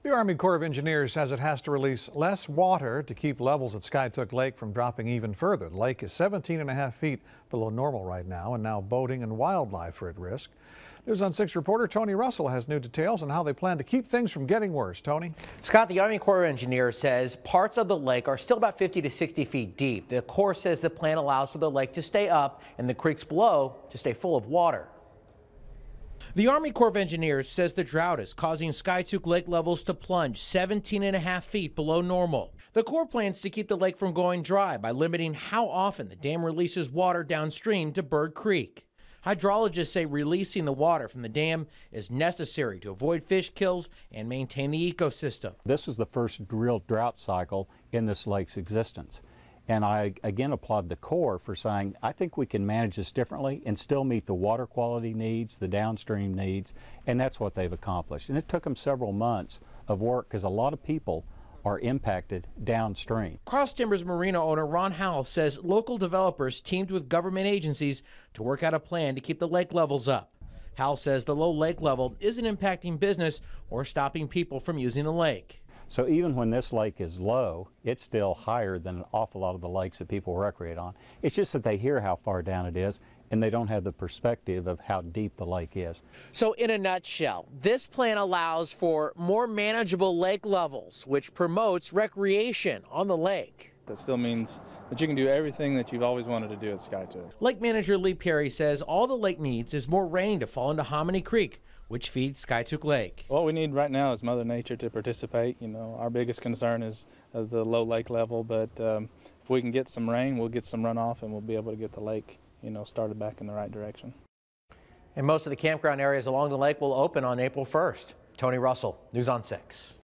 The Army Corps of Engineers says it has to release less water to keep levels at Skiatook Lake from dropping even further. The lake is 17.5 feet below normal right now, and now boating and wildlife are at risk. News on 6 reporter Tony Russell has new details on how they plan to keep things from getting worse. Tony? Scott, the Army Corps of Engineers says parts of the lake are still about 50 to 60 feet deep. The Corps says the plan allows for the lake to stay up and the creeks below to stay full of water. The Army Corps of Engineers says the drought is causing Skiatook Lake levels to plunge 17.5 feet below normal. The Corps plans to keep the lake from going dry by limiting how often the dam releases water downstream to Bird Creek. Hydrologists say releasing the water from the dam is necessary to avoid fish kills and maintain the ecosystem. This was the first real drought cycle in this lake's existence. And I again applaud the Corps for saying, I think we can manage this differently and still meet the water quality needs, the downstream needs, and that's what they've accomplished. And it took them several months of work because a lot of people are impacted downstream. Cross Timbers Marina owner Ron Howell says local developers teamed with government agencies to work out a plan to keep the lake levels up. Howell says the low lake level isn't impacting business or stopping people from using the lake. So even when this lake is low, it's still higher than an awful lot of the lakes that people recreate on. It's just that they hear how far down it is and they don't have the perspective of how deep the lake is. So in a nutshell, this plan allows for more manageable lake levels, which promotes recreation on the lake. That still means that you can do everything that you've always wanted to do at Skiatook. Lake manager Lee Perry says all the lake needs is more rain to fall into Hominy Creek, which feeds Skiatook Lake. What we need right now is Mother Nature to participate. You know, our biggest concern is the low lake level, but if we can get some rain, we'll get some runoff and we'll be able to get the lake, you know, started back in the right direction. And most of the campground areas along the lake will open on April 1st. Tony Russell, News on 6.